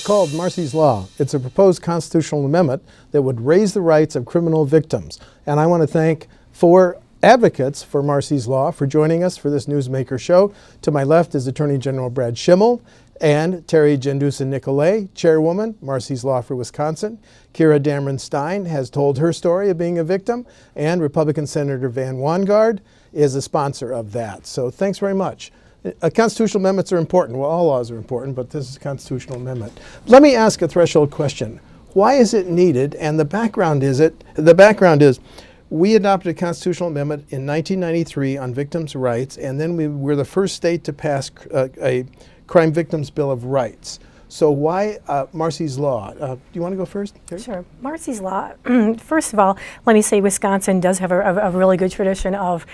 called Marsy's Law. It's a proposed constitutional amendment that would raise the rights of criminal victims. And I want to thank 4 advocates for Marsy's Law for joining us for this Newsmaker show. To my left is Attorney General Brad Schimel and Teri Jendusa Nicolai, Chairwoman, Marsy's Law for Wisconsin. Keaira Damron-Stine has told her story of being a victim, and Republican Senator Wanggaard is a sponsor of that. So thanks very much. Constitutional amendments are important. Well, all laws are important, but this is a constitutional amendment. Let me ask a threshold question. Why is it needed? And the background is we adopted a constitutional amendment in 1993 on victims' rights, and then we were the first state to pass a Crime Victims' Bill of Rights. So why Marsy's Law? Do you want to go first? Teri? Sure. Marsy's Law, first of all, let me say Wisconsin does have a really good tradition of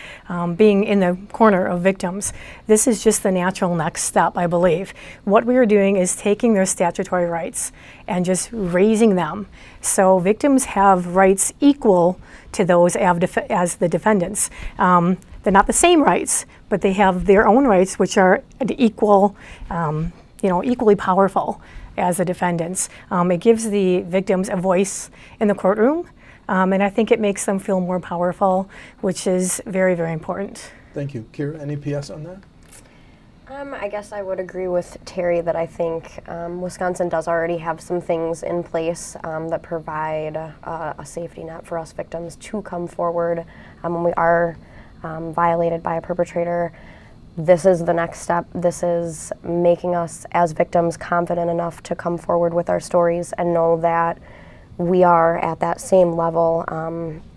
being in the corner of victims. This is just the natural next step, I believe. What we are doing is taking their statutory rights and just raising them. So victims have rights equal to those as the defendants. They're not the same rights, but they have their own rights, which are equal, equally powerful as the defendants. It gives the victims a voice in the courtroom, and I think it makes them feel more powerful, which is very, very important. Thank you. Keaira, any PS on that? I guess I would agree with Teri that I think Wisconsin does already have some things in place that provide a safety net for us victims to come forward when we are violated by a perpetrator. This is the next step. This is making us as victims confident enough to come forward with our stories and know that we are at that same level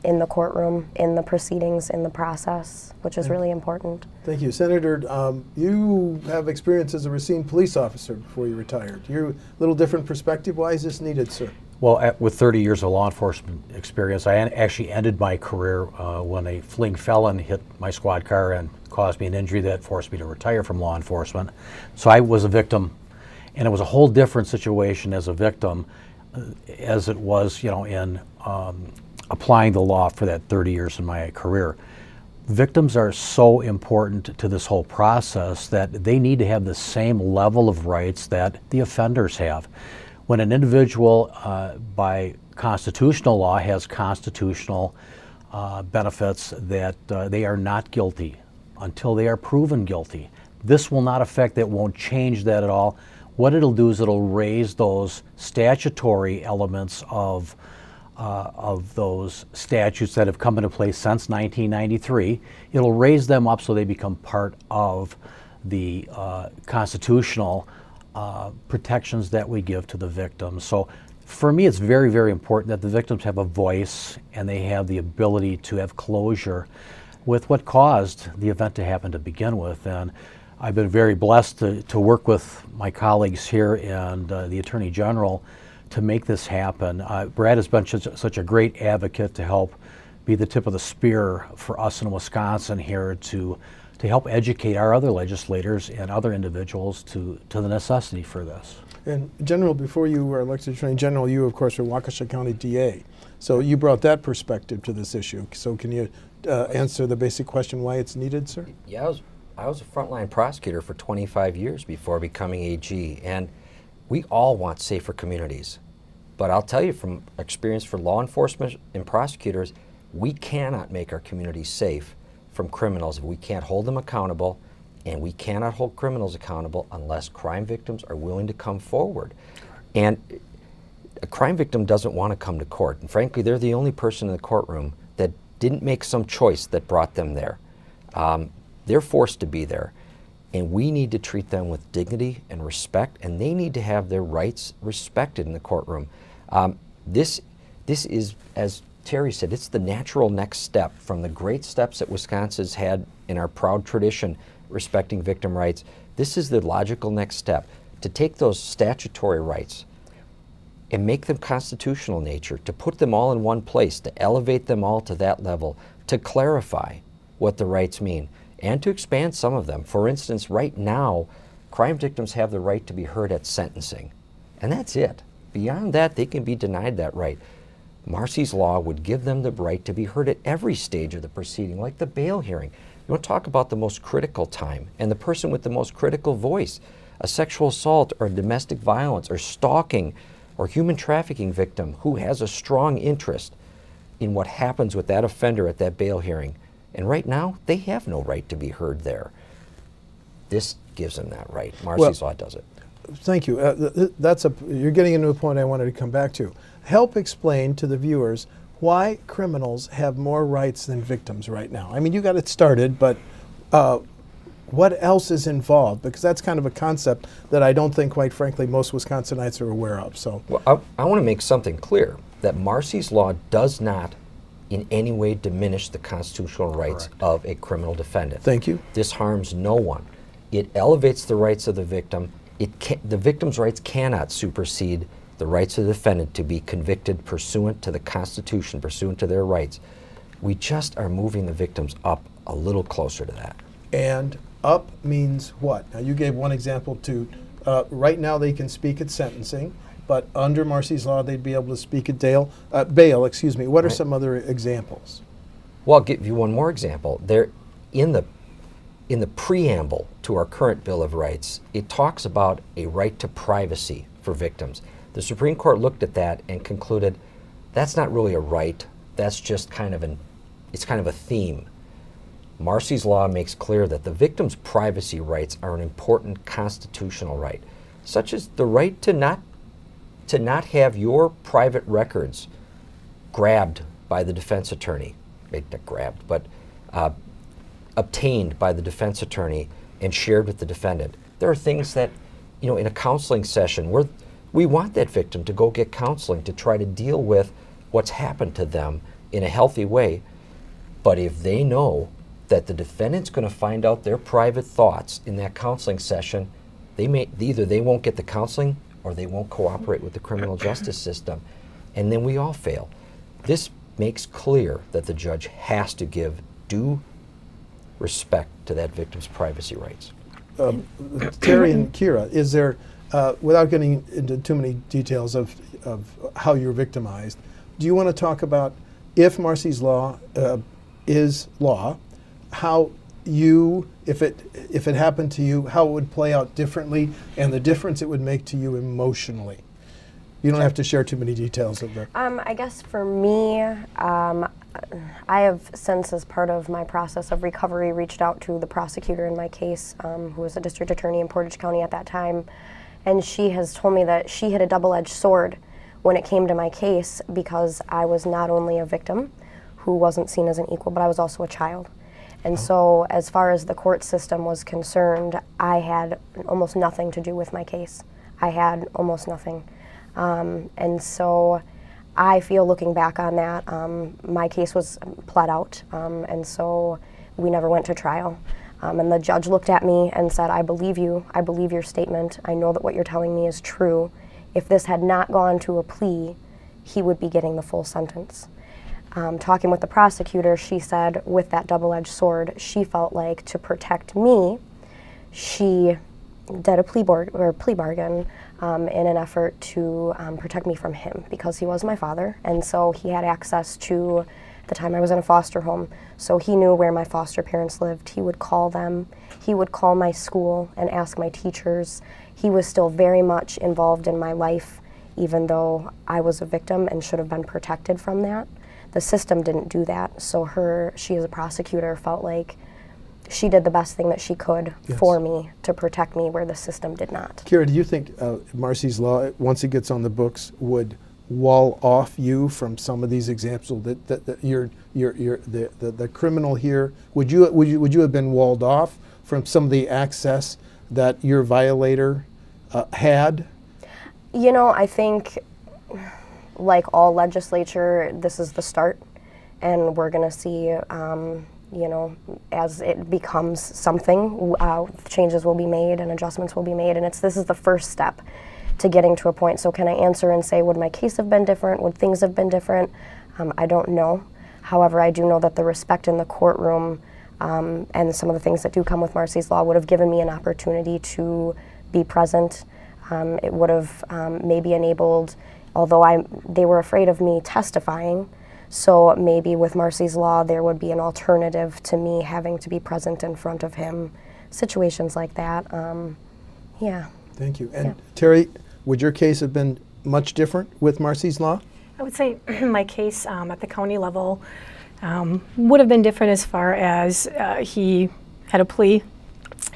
in the courtroom, in the proceedings, in the process, which is really important. Thank you. Senator, you have experience as a Racine police officer before you retired. You're a little different perspective. Why is this needed, sir? Well, with 30 years of law enforcement experience, I actually ended my career when a fleeing felon hit my squad car and caused me an injury that forced me to retire from law enforcement. So I was a victim, and it was a whole different situation as a victim as it was, in applying the law for that 30 years in my career. Victims are so important to this whole process that they need to have the same level of rights that the offenders have. When an individual, by constitutional law, has constitutional benefits that they are not guilty until they are proven guilty. This will not affect that, won't change that at all. What it'll do is it'll raise those statutory elements of those statutes that have come into place since 1993. It'll raise them up so they become part of the constitutional protections that we give to the victims. So for me, it's very, very important that the victims have a voice and they have the ability to have closure with what caused the event to happen to begin with. And I've been very blessed to work with my colleagues here and the Attorney General to make this happen. Brad has been such a great advocate to help be the tip of the spear for us in Wisconsin here to help educate our other legislators and other individuals to the necessity for this. And General, before you were elected Attorney General, you of course were Waukesha County DA. So you brought that perspective to this issue. So can you answer the basic question why it's needed, sir? Yeah, I was a frontline prosecutor for 25 years before becoming AG, and we all want safer communities. But I'll tell you from experience for law enforcement and prosecutors, we cannot make our communities safe from criminals if we can't hold them accountable, and we cannot hold criminals accountable unless crime victims are willing to come forward. And a crime victim doesn't want to come to court, and frankly, they're the only person in the courtroom that didn't make some choice that brought them there. They're forced to be there, and we need to treat them with dignity and respect, and they need to have their rights respected in the courtroom. This is, as Teri said, it's the natural next step from the great steps that Wisconsin's had in our proud tradition respecting victim rights. This is the logical next step, to take those statutory rights and make them constitutional in nature, to put them all in one place, to elevate them all to that level, to clarify what the rights mean, and to expand some of them. For instance, right now, crime victims have the right to be heard at sentencing, and that's it. Beyond that, they can be denied that right. Marsy's Law would give them the right to be heard at every stage of the proceeding, like the bail hearing. You want to talk about the most critical time and the person with the most critical voice. a sexual assault or domestic violence or stalking or human trafficking victim who has a strong interest in what happens with that offender at that bail hearing. And right now, they have no right to be heard there. This gives them that right. Marsy's law does it. Thank you. You're getting into a point I wanted to come back to. Help explain to the viewers why criminals have more rights than victims right now. I mean, you got it started, but what else is involved? Because that's kind of a concept that I don't think, quite frankly, most Wisconsinites are aware of. So, well, I want to make something clear, that Marsy's law does not in any way diminish the constitutional rights of a criminal defendant. Thank you. This harms no one. It elevates the rights of the victim. The victim's rights cannot supersede the rights of the defendant to be convicted pursuant to the Constitution, pursuant to their rights. We just are moving the victims up a little closer to that. And up means what? Now, you gave one example to, right now they can speak at sentencing, but under Marsy's law they'd be able to speak at bail. What are some other examples? Well, I'll give you one more example. There, in the preamble to our current Bill of Rights, it talks about a right to privacy for victims. The Supreme Court looked at that and concluded that's not really a right, that's just kind of it's kind of a theme. Marsy's law makes clear that the victim's privacy rights are an important constitutional right, such as the right to not have your private records grabbed by the defense attorney, maybe not grabbed, but obtained by the defense attorney and shared with the defendant. There are things that, in a counseling session where we want that victim to go get counseling to try to deal with what's happened to them in a healthy way. But if they know that the defendant's going to find out their private thoughts in that counseling session, either they won't get the counseling or they won't cooperate with the criminal justice system, and then we all fail. This makes clear that the judge has to give due respect to that victim's privacy rights. Teri and Keaira, is there, without getting into too many details of how you're victimized, do you want to talk about, if Marsy's law is law, how you, if it happened to you, how it would play out differently and the difference it would make to you emotionally? You don't have to share too many details of that. I guess for me, I have since, as part of my process of recovery, reached out to the prosecutor in my case, who was a district attorney in Portage County at that time, and she has told me that she had a double-edged sword when it came to my case, because I was not only a victim who wasn't seen as an equal, but I was also a child. And so, as far as the court system was concerned, I had almost nothing to do with my case. I had almost nothing. And so I feel, looking back on that, my case was pled out, and so we never went to trial. And the judge looked at me and said, I believe you, I believe your statement, I know that what you're telling me is true. If this had not gone to a plea, he would be getting the full sentence. Talking with the prosecutor, she said, with that double-edged sword, she felt like, to protect me, she did a plea bargain in an effort to protect me from him, because he was my father, and so he had access to the time I was in a foster home. So he knew where my foster parents lived. He would call them. He would call my school and ask my teachers. He was still very much involved in my life, even though I was a victim and should have been protected from that. The system didn't do that, so she as a prosecutor felt like she did the best thing that she could for me to protect me where the system did not. Keaira, do you think Marsy's law, once it gets on the books, would wall off you from some of these examples that the criminal here? Would you have been walled off from some of the access that your violator had? I think, like all legislature, this is the start, and we're going to see, as it becomes something, changes will be made and adjustments will be made, and this is the first step to getting to a point. So can I answer and say, would my case have been different? Would things have been different? I don't know. However, I do know that the respect in the courtroom and some of the things that do come with Marsy's law would have given me an opportunity to be present. It would have maybe enabled, although they were afraid of me testifying, so maybe with Marsy's law there would be an alternative to me having to be present in front of him. Situations like that. Yeah. Thank you. And Yeah. Teri, would your case have been much different with Marsy's law? I would say my case at the county level would have been different as far as he had a plea.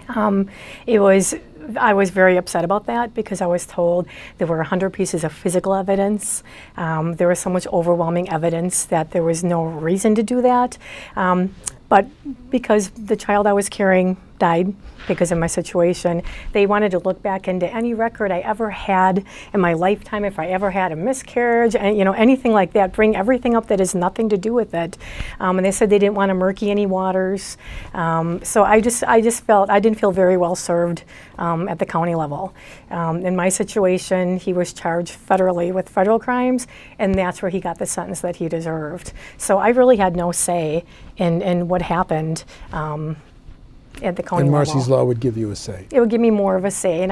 I was very upset about that because I was told there were 100 pieces of physical evidence. There was so much overwhelming evidence that there was no reason to do that. But because the child I was carrying died because of my situation, they wanted to look back into any record I ever had in my lifetime, if I ever had a miscarriage, and anything like that, bring everything up that has nothing to do with it. And they said they didn't want to murky any waters. So I just felt I didn't feel very well served at the county level. In my situation, he was charged federally with federal crimes, and that's where he got the sentence that he deserved. So I really had no say in what happened at the county And level. Marsy's law would give you a say. It would give me more of a say, and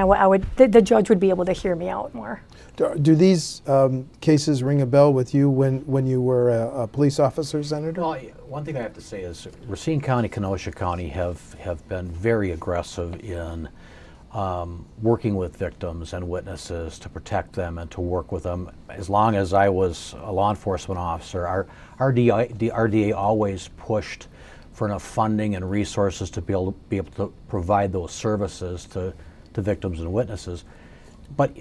the judge would be able to hear me out more. Do these cases ring a bell with you when you were a police officer, Senator? Well, one thing I have to say is Racine County, Kenosha County have been very aggressive in working with victims and witnesses to protect them and to work with them. As long as I was a law enforcement officer, our RDA always pushed for enough funding and resources to be able to provide those services to victims and witnesses. But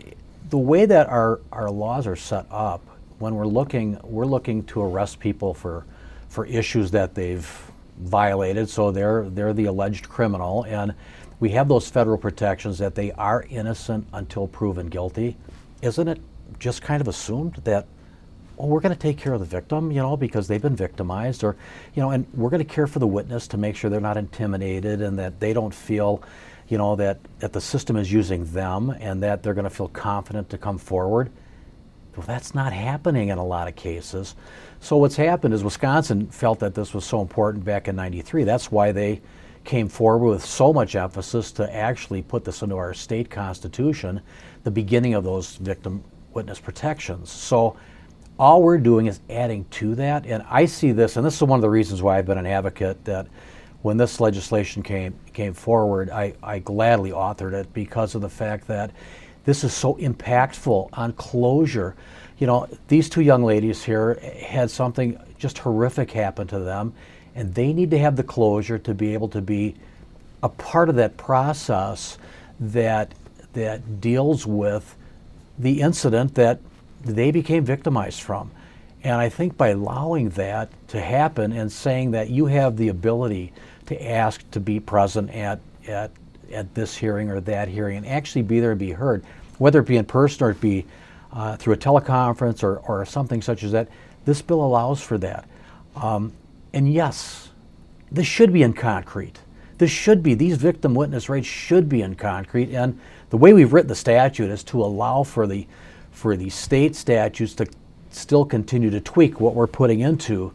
the way that our laws are set up, when we're looking to arrest people for issues that they've violated, so they're the alleged criminal, and we have those federal protections that they are innocent until proven guilty. Isn't it just kind of assumed that, well, we're going to take care of the victim, because they've been victimized, or, and we're going to care for the witness to make sure they're not intimidated and that they don't feel, that the system is using them and that they're going to feel confident to come forward. Well, that's not happening in a lot of cases. So what's happened is Wisconsin felt that this was so important back in '93. That's why they came forward with so much emphasis to actually put this into our state constitution, the beginning of those victim witness protections. So all we're doing is adding to that, and I see this, and this is one of the reasons why I've been an advocate, that when this legislation came forward, I gladly authored it because of the fact that this is so impactful on closure. These two young ladies here had something just horrific happen to them, and they need to have the closure to be able to be a part of that process that deals with the incident that they became victimized from. And I think by allowing that to happen and saying that you have the ability to ask to be present at this hearing or that hearing and actually be there and be heard, whether it be in person or it be through a teleconference or something such as that, this bill allows for that. And yes, this should be in concrete. These victim witness rights should be in concrete. And the way we've written the statute is to allow for the state statutes to still continue to tweak what we're putting into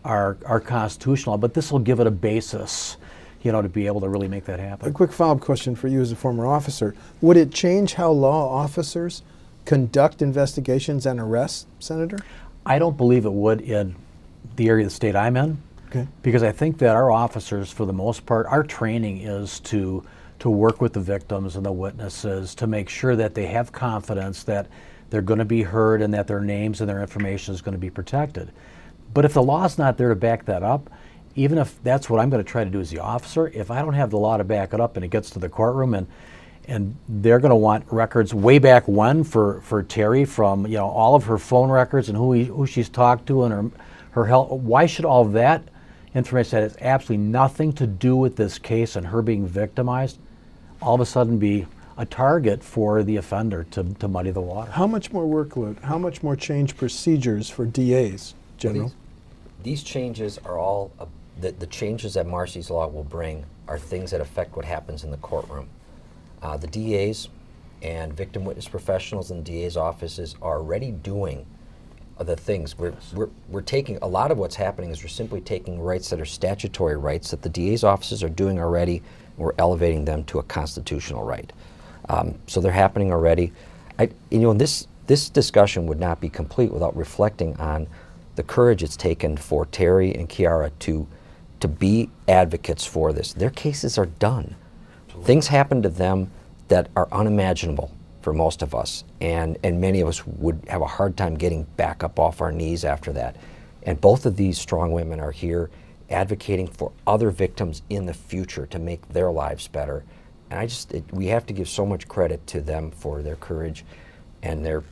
our constitutional law, but this will give it a basis, to be able to really make that happen. A quick follow-up question for you as a former officer. Would it change how law officers conduct investigations and arrests, Senator? I don't believe it would in the area of the state I'm in. Okay. Because I think that our officers, for the most part, our training is to work with the victims and the witnesses to make sure that they have confidence that they're going to be heard and that their names and their information is going to be protected. But if the law's not there to back that up, even if that's what I'm going to try to do as the officer, if I don't have the law to back it up and it gets to the courtroom and they're going to want records way back when for Teri from all of her phone records and who she's talked to and her health, why should all of that information that has absolutely nothing to do with this case and her being victimized all of a sudden be a target for the offender to muddy the water? How much more workload, how much more change procedures for DAs, General? These changes are all, the changes that Marsy's law will bring are things that affect what happens in the courtroom. The DAs and victim witness professionals in the DA's offices are already doing the things. We're taking, a lot of what's happening is we're simply taking rights that are statutory rights that the DA's offices are doing already, and we're elevating them to a constitutional right. So they're happening already. This discussion would not be complete without reflecting on the courage it's taken for Teri and Keaira to be advocates for this. Their cases are done. Absolutely. Things happen to them that are unimaginable for most of us, and many of us would have a hard time getting back up off our knees after that. And both of these strong women are here advocating for other victims in the future to make their lives better. And we have to give so much credit to them for their courage and their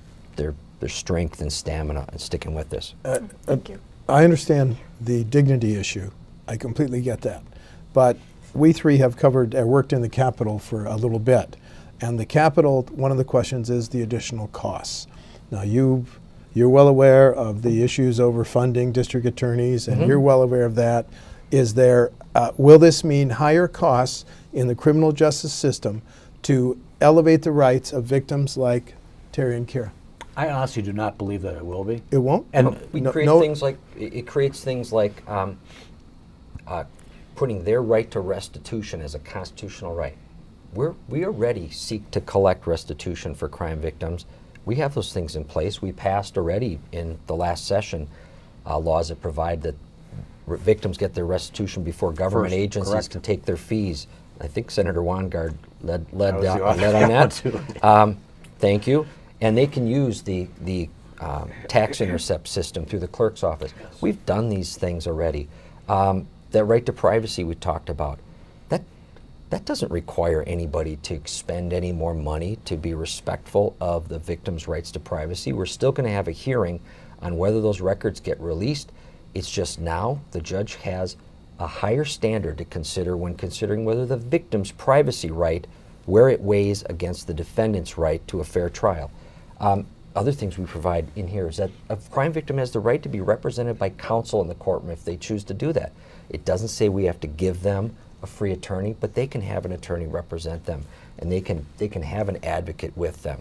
strength and stamina and sticking with this. Thank you. I understand the dignity issue. I completely get that. But we three have worked in the Capitol for a little bit. And the Capitol, one of the questions is the additional costs. Now, you're well aware of the issues over funding district attorneys, and you're well aware of that. Will this mean higher costs in the criminal justice system to elevate the rights of victims like Teri and Keaira? I honestly do not believe that it will be. It won't? And It creates things like putting their right to restitution as a constitutional right. We already seek to collect restitution for crime victims. We have those things in place. We passed already in the last session laws that provide that victims get their restitution before government agencies can take their fees. I think Senator Wanggaard led on that. Thank you. And they can use the tax intercept system through the clerk's office. We've done these things already. That right to privacy we talked about, that doesn't require anybody to expend any more money to be respectful of the victim's rights to privacy. We're still going to have a hearing on whether those records get released. It's just now the judge has a higher standard to consider when considering whether the victim's privacy right, where it weighs against the defendant's right to a fair trial. Other things we provide in here is that a crime victim has the right to be represented by counsel in the courtroom if they choose to do that. It doesn't say we have to give them a free attorney, but they can have an attorney represent them, and they can have an advocate with them.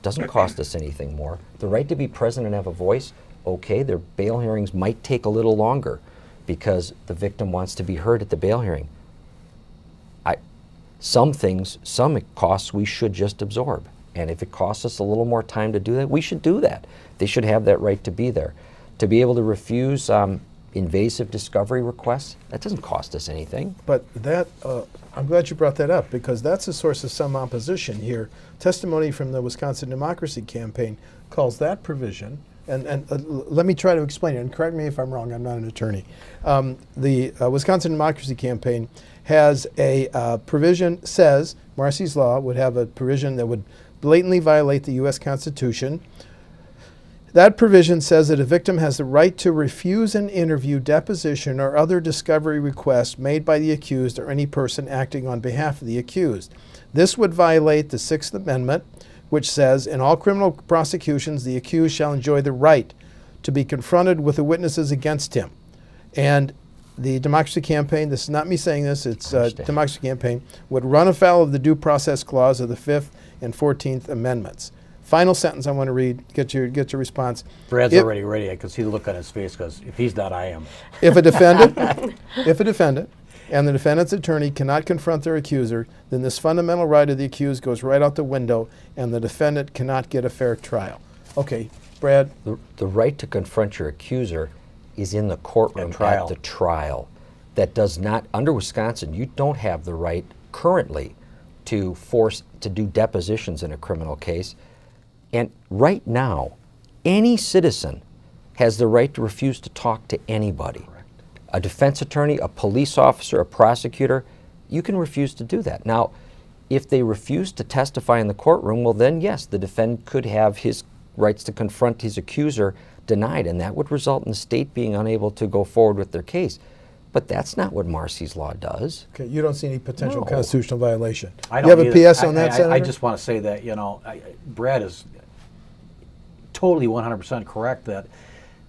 Doesn't cost us anything more. The right to be present and have a voice, okay, their bail hearings might take a little longer because the victim wants to be heard at the bail hearing. Some costs we should just absorb. And if it costs us a little more time to do that, we should do that. They should have that right to be there. To be able to refuse invasive discovery requests, that doesn't cost us anything. But that, I'm glad you brought that up, because that's a source of some opposition here. Testimony from the Wisconsin Democracy Campaign calls that provision, and let me try to explain it, and correct me if I'm wrong, I'm not an attorney. The Wisconsin Democracy Campaign has a provision, says Marsy's law would have a provision that would blatantly violate the U.S. Constitution. That provision says that a victim has the right to refuse an interview, deposition, or other discovery request made by the accused or any person acting on behalf of the accused. This would violate the Sixth Amendment, which says, in all criminal prosecutions, the accused shall enjoy the right to be confronted with the witnesses against him. And the Democracy Campaign, this is not me saying this, it's Democracy Campaign, would run afoul of the Due Process Clause of the 5th and 14th Amendments. Final sentence I want to read, get your response. Brad's already ready. I can see the look on his face, because if he's not, I am. If a defendant and the defendant's attorney cannot confront their accuser, then this fundamental right of the accused goes right out the window, and the defendant cannot get a fair trial. Okay, Brad? The right to confront your accuser is in the courtroom at the trial. That does not, under Wisconsin, you don't have the right currently to force to do depositions in a criminal case. And right now, any citizen has the right to refuse to talk to anybody. Correct. A defense attorney, a police officer, a prosecutor, you can refuse to do that. Now, if they refuse to testify in the courtroom, well then yes, the defendant could have his rights to confront his accuser denied, and that would result in the state being unable to go forward with their case. But that's not what Marsy's law does. Okay, you don't see any potential constitutional violation. I don't you have a PS on that, Senator? I just want to say that, Brad is totally 100% correct that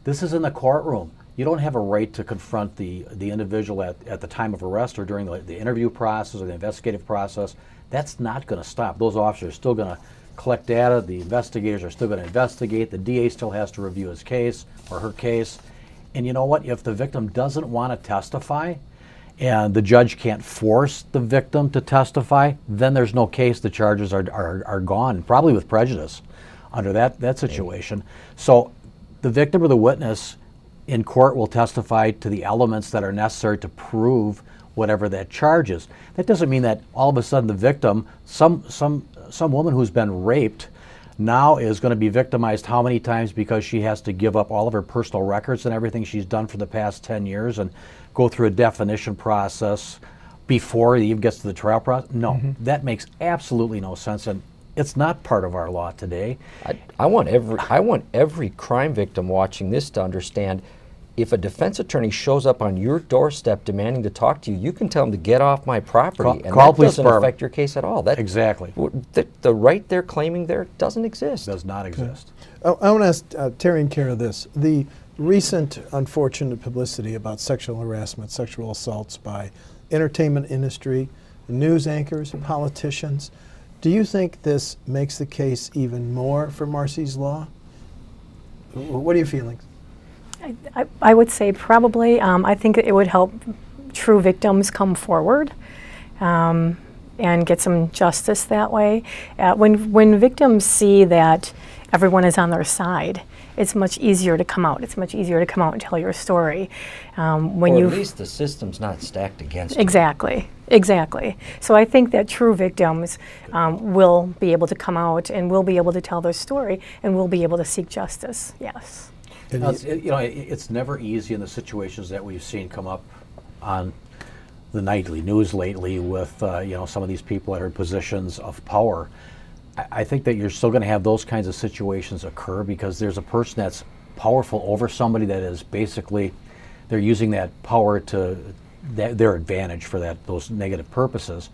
this is in the courtroom. You don't have a right to confront the individual at the time of arrest or during the interview process or the investigative process. That's not going to stop. Those officers are still going to collect data. The investigators are still going to investigate. The DA still has to review his case or her case. And you know what? If the victim doesn't want to testify and the judge can't force the victim to testify, then there's no case. The charges are gone, probably with prejudice under that situation. So the victim or the witness in court will testify to the elements that are necessary to prove whatever that charge is. That doesn't mean that all of a sudden the victim, some woman who's been raped, now is going to be victimized how many times because she has to give up all of her personal records and everything she's done for the past 10 years and go through a definition process before it even gets to the trial process? No, that makes absolutely no sense, and it's not part of our law today. I want every crime victim watching this to understand, if a defense attorney shows up on your doorstep demanding to talk to you, you can tell them to get off my property, and that doesn't affect your case at all. Exactly. The right they're claiming there doesn't exist. Does not exist. I want to ask Teri and Keaira this. The recent unfortunate publicity about sexual harassment, sexual assaults by entertainment industry, news anchors, politicians, do you think this makes the case even more for Marsy's Law? What are your feelings? I would say probably. I think it would help true victims come forward and get some justice that way. When victims see that everyone is on their side, it's much easier to come out. It's much easier to come out and tell your story. Or at least the system's not stacked against you. Exactly. So I think that true victims will be able to come out and will be able to tell their story and will be able to seek justice. Yes. It's never easy in the situations that we've seen come up on the nightly news lately with some of these people that are in positions of power. I think that you're still going to have those kinds of situations occur because there's a person that's powerful over somebody that is basically, they're using that power to their advantage for those negative purposes.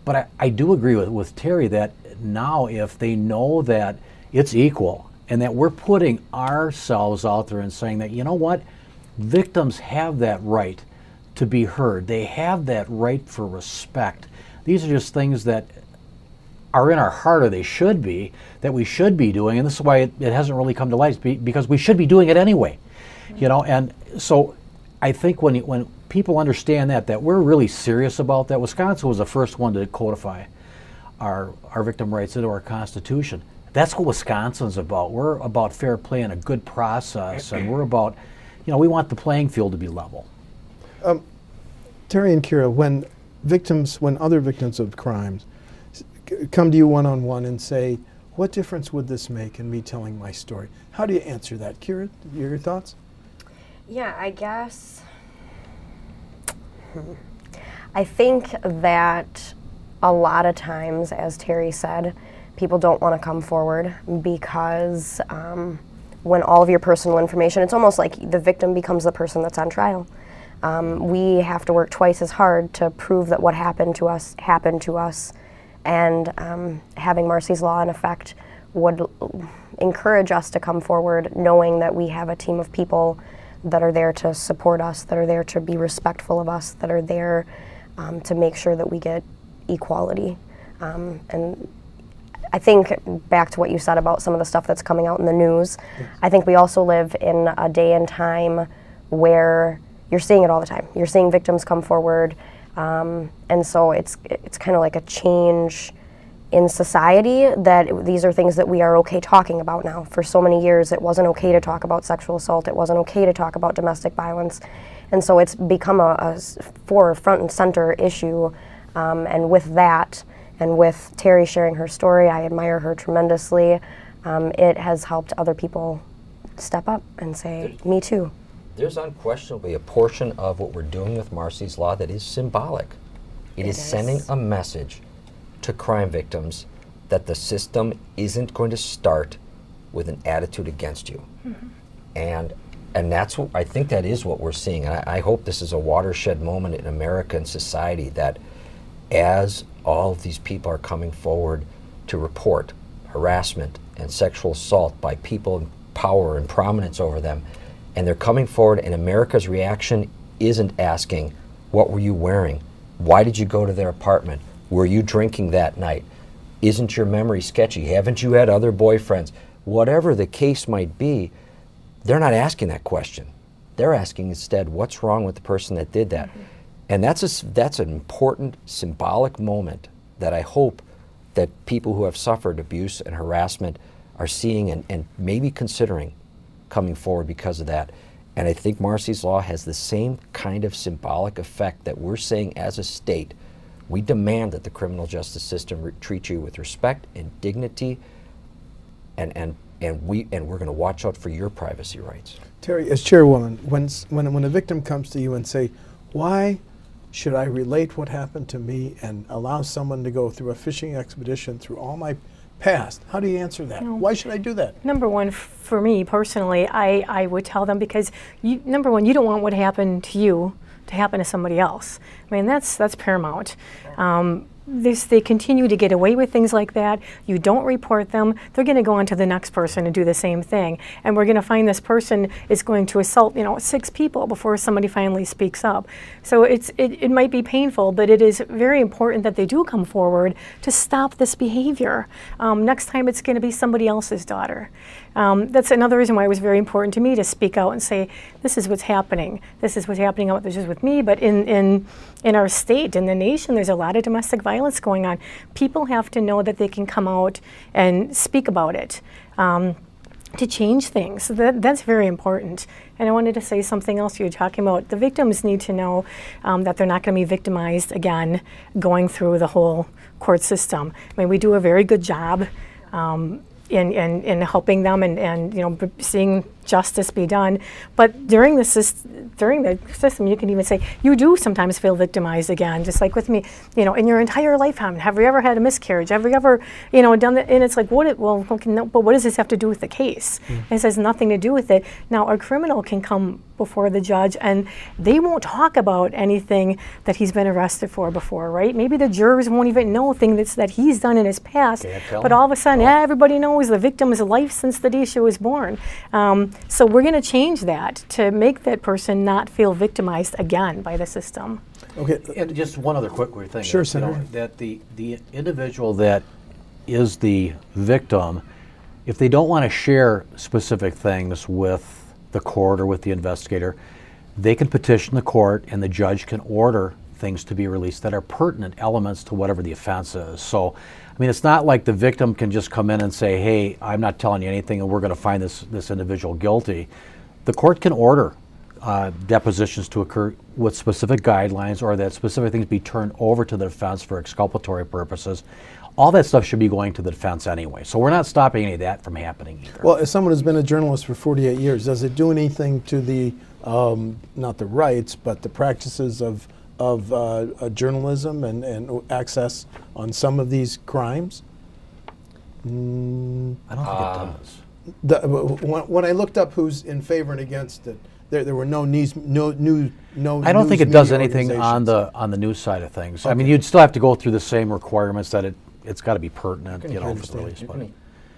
But I do agree with Teri that now if they know that it's equal and that we're putting ourselves out there and saying that, you know what, victims have that right to be heard. They have that right for respect. These are just things that are in our heart, or they should be, that we should be doing, and this is why it hasn't really come to light, because we should be doing it anyway. And so I think when people understand that we're really serious about that. Wisconsin was the first one to codify our victim rights into our Constitution. That's what Wisconsin's about. We're about fair play and a good process, and we're about, we want the playing field to be level. Teri and Keaira, when other victims of crimes come to you one-on-one and say, what difference would this make in me telling my story? How do you answer that? Keaira, your thoughts? Yeah, I guess I think that a lot of times, as Teri said, people don't want to come forward because when all of your personal information, it's almost like the victim becomes the person that's on trial. We have to work twice as hard to prove that what happened to us, and having Marsy's Law in effect would encourage us to come forward knowing that we have a team of people that are there to support us, that are there to be respectful of us, that are there to make sure that we get equality. And I think back to what you said about some of the stuff that's coming out in the news, I think we also live in a day and time where you're seeing it all the time. You're seeing victims come forward, and so it's kind of like a change in society that these are things that we are okay talking about now. For so many years, it wasn't okay to talk about sexual assault. It wasn't okay to talk about domestic violence, and so it's become a front and center issue. And with that, and with Teri sharing her story, I admire her tremendously. It has helped other people step up and say, me too. There's unquestionably a portion of what we're doing with Marsy's Law that is symbolic. It is sending a message to crime victims that the system isn't going to start with an attitude against you. And that's what, I think that is what we're seeing. And I hope this is a watershed moment in America and society, that as all of these people are coming forward to report harassment and sexual assault by people in power and prominence over them, and they're coming forward, and America's reaction isn't asking, what were you wearing? Why did you go to their apartment? Were you drinking that night? Isn't your memory sketchy? Haven't you had other boyfriends? Whatever the case might be, they're not asking that question. They're asking instead, what's wrong with the person that did that? And that's an important symbolic moment that I hope that people who have suffered abuse and harassment are seeing and maybe considering coming forward because of that. And I think Marsy's law has the same kind of symbolic effect that we're saying as a state, we demand that the criminal justice system treat you with respect and dignity, and we're going to watch out for your privacy rights. Teri, as chairwoman, when a victim comes to you and say, why should I relate what happened to me and allow someone to go through a fishing expedition through all my past? How do you answer that? Why should I do that? Number one, for me personally, I would tell them because, number one, you don't want what happened to you to happen to somebody else. I mean, that's paramount. They continue to get away with things like that. You don't report them, they're going to go on to the next person and do the same thing. And we're going to find this person is going to assault, 6 people before somebody finally speaks up. So it might be painful, but it is very important that they do come forward to stop this behavior. Next time it's going to be somebody else's daughter. That's another reason why it was very important to me to speak out and say, this is what's happening. This is what's happening not just with me, but in our state, in the nation, there's a lot of domestic violence going on. People have to know that they can come out and speak about it to change things. So that's very important. And I wanted to say something else you were talking about. The victims need to know that they're not going to be victimized again going through the whole court system. I mean, we do a very good job in helping them and seeing justice be done. But during the system, you can even say, you do sometimes feel victimized again, just like with me, in your entire lifetime. Have you ever had a miscarriage? Have you ever, done that? And it's like, but what does this have to do with the case? This has nothing to do with it. Now, a criminal can come before the judge and they won't talk about anything that he's been arrested for before, right? Maybe the jurors won't even know things that he's done in his past, but all of a sudden, everybody knows the victim's life since the day she was born. So we're going to change that to make that person not feel victimized again by the system. Okay. And just one other quick thing. Sure, Senator. That the individual that is the victim, if they don't want to share specific things with the court or with the investigator, they can petition the court and the judge can order things to be released that are pertinent elements to whatever the offense is. So, I mean, it's not like the victim can just come in and say, hey, I'm not telling you anything and we're going to find this individual guilty. The court can order depositions to occur with specific guidelines or that specific things be turned over to the defense for exculpatory purposes. All that stuff should be going to the defense anyway. So we're not stopping any of that from happening either. Well, as someone who's been a journalist for 48 years, does it do anything to the, not the rights, but the practices of journalism and access on some of these crimes? I don't think it does. When I looked up who's in favor and against it, there were no I don't think it does anything on the news side of things. Okay. I mean, you'd still have to go through the same requirements that it's got to be pertinent, for the release.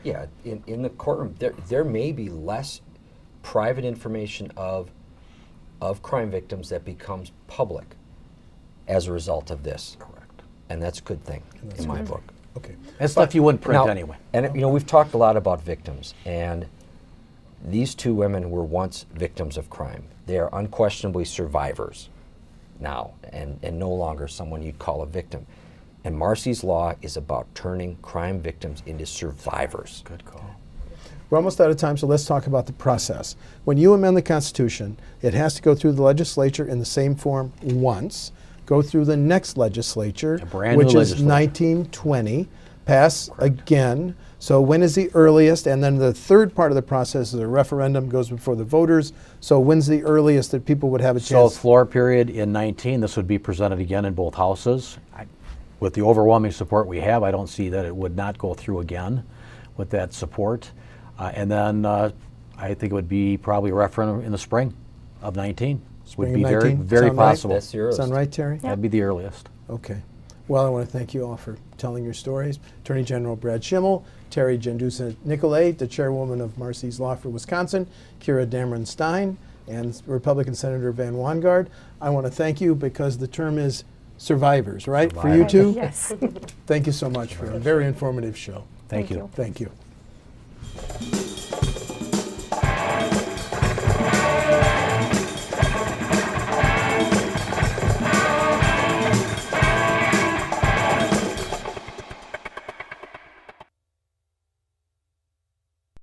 Yeah, in the courtroom, there may be less private information of crime victims that becomes public as a result of this. Correct. And that's a good thing in my book. Okay. That's stuff you wouldn't print anyway. And we've talked a lot about victims, and these 2 women were once victims of crime. They are unquestionably survivors now, and no longer someone you'd call a victim. And Marsy's law is about turning crime victims into survivors. Good call. We're almost out of time, so let's talk about the process. When you amend the Constitution, it has to go through the legislature in the same form once, go through the next legislature, which is 1920, pass again. So when is the earliest? And then the third part of the process is a referendum, goes before the voters. So when's the earliest that people would have a chance? So floor period in 19, this would be presented again in both houses. With the overwhelming support we have, I don't see that it would not go through again with that support. And then I think it would be probably a referendum in the spring of 19. Spring would be of 19? very Sound possible. Right? That's the earliest. Sound right, Teri? Yeah. That'd be the earliest. Okay. Well, I want to thank you all for telling your stories. Attorney General Brad Schimel, Teri Jendusa Nicolai, the chairwoman of Marsy's Law for Wisconsin, Keaira Damron-Stine, and Republican Senator Van Wanggaard. I want to thank you because the term is survivors, right? For you two? Yes. Thank you so much for a very informative show. Thank you. Thank you.